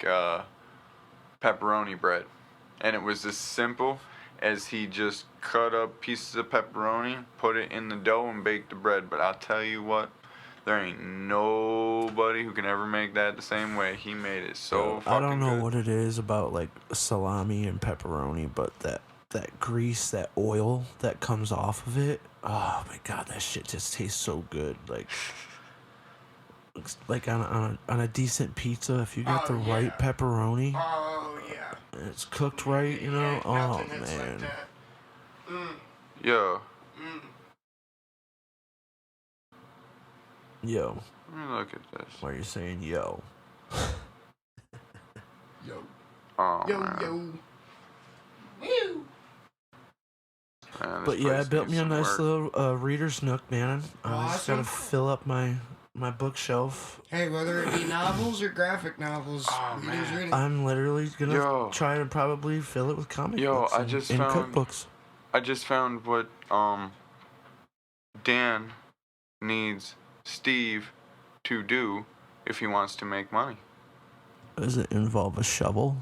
pepperoni bread, and it was as simple as he just cut up pieces of pepperoni, put it in the dough, and baked the bread. But I'll tell you what, there ain't nobody who can ever make that the same way. He made it so fucking I don't know good. what it is about like salami and pepperoni, but that grease, that oil that comes off of it, oh my God, that shit just tastes so good. Like on a decent pizza, if you got Oh, the right yeah. pepperoni Oh, yeah. and it's cooked right, you know. Yeah, Oh nothing hits like man, that. Yo, yo, let me look at this. why are you saying yo? Yo. Oh, Yo, man. yo. Woo. Man, this But yeah, I place built needs me a some nice work. little reader's nook, man. I just gotta Awesome. fill up my bookshelf. Hey, whether it be novels or graphic novels, Oh, readers man. reading. I'm literally gonna Yo. try to probably fill it with comic Yo, books I and, just and found- cookbooks. I just found what Dan needs Steve to do if he wants to make money. Does it involve a shovel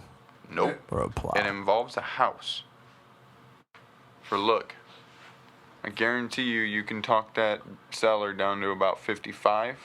Nope. or a plow? It involves a house. For look, I guarantee you can talk that seller down to about 55,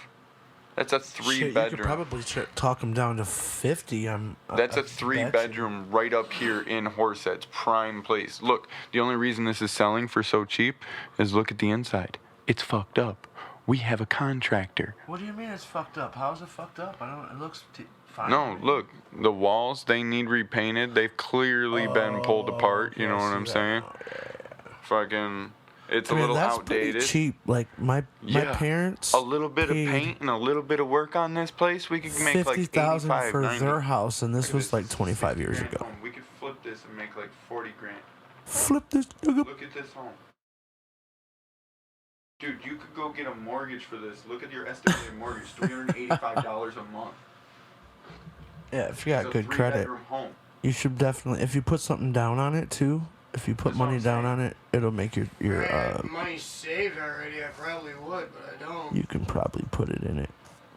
That's a Shit, 3-bedroom. you could probably talk them down to 50. That's I a bet 3-bedroom right up here in Horseheads, prime place. Look, the only reason this is selling for so cheap is look at the inside. It's fucked up. We have a contractor. What do you mean it's fucked up? How is it fucked up? It looks fine. No, look, the walls, they need repainted. They've clearly been pulled apart. You okay, know I what see I'm that saying? now. Yeah. Fucking, it's I a mean, little that's outdated. pretty cheap. Like my parents. A little bit paid of paint and a little bit of work on this place, we could make like 50,000 85, for 90. their house, and this Look at was like This is 25 a years 60 ago. grand home. We could flip this and make like 40 grand. Flip this nigga. Look at this home. Dude, you could go get a mortgage for this. Look at your estimated mortgage, $385 a month. Yeah, if you got It's a good credit, 3-bedroom home. you should definitely. If you put something down on it too, if you put That's what money I'm down saying. on it, it'll make your If I had money saved already, I probably would, but I don't. you can probably put it in it.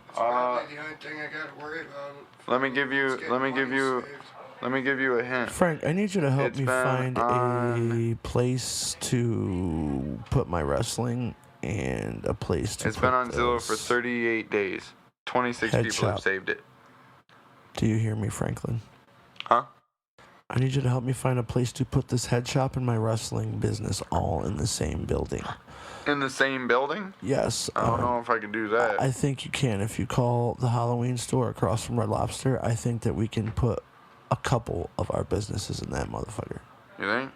It's probably the only thing I got to worry about. Let me give you. Is getting Let me give money you. saved. Let me give you a hint. Frank, I need you to help It's me been find on- a place to put my wrestling and a place to. It's put been on Zillow for this. 38 days. 26 Head people have shop. saved it. Do you hear me, Franklin? Huh? I need you to help me find a place to put this head shop and my wrestling business all in the same building. In the same building? Yes. I don't know if I can do that. I think you can. If you call the Halloween store across from Red Lobster, I think that we can put a couple of our businesses in that motherfucker. You think?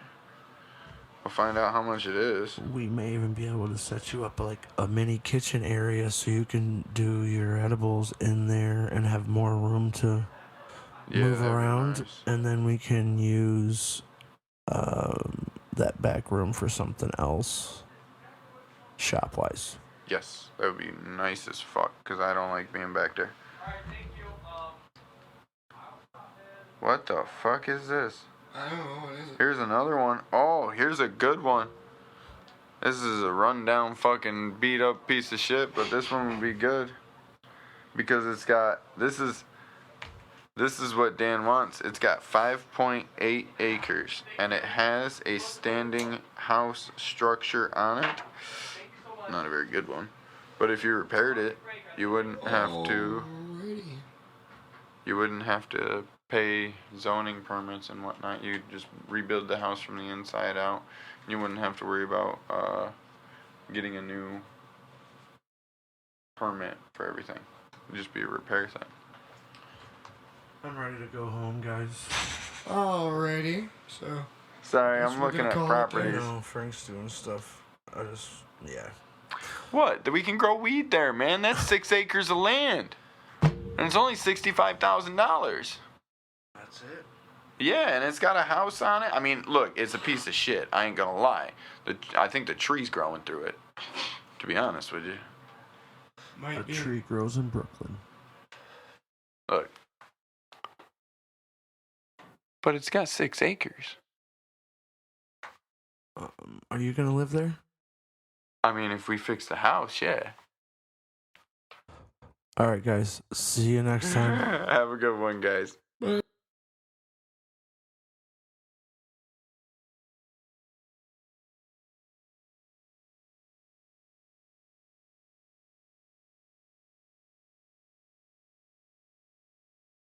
We'll find out how much it is. We may even be able to set you up like a mini kitchen area so you can do your edibles in there and have more room to move that'd be around. nice. And then we can use that back room for something else, shop wise. Yes, that would be nice as fuck, because I don't like being back there. What the fuck is this? I don't know, what is it? Here's another one. Oh, here's a good one. This is a rundown fucking beat up piece of shit, but this one would be good. Because it's got, this is what Dan wants. It's got 5.8 acres, and it has a standing house structure on it. Not a very good one. But if you repaired it, you wouldn't have to, Alrighty. you wouldn't have to pay zoning permits and whatnot. You'd just rebuild the house from the inside out. You wouldn't have to worry about getting a new permit for everything. It'd just be a repair thing. I'm ready to go home, guys. Alrighty, so Sorry, Guess I'm we're looking gonna at call it properties. No, Frank's doing stuff. Yeah. What? That we can grow weed there, man. That's 6 acres of land. And it's only $65,000. That's it. Yeah, and it's got a house on it. I mean, look, it's a piece of shit. I ain't gonna lie. I think the tree's growing through it. To be honest with you. might A be. tree grows in Brooklyn. Look. But it's got 6 acres. Are you gonna live there? I mean, if we fix the house, yeah. All right, guys. See you next time. Have a good one, guys.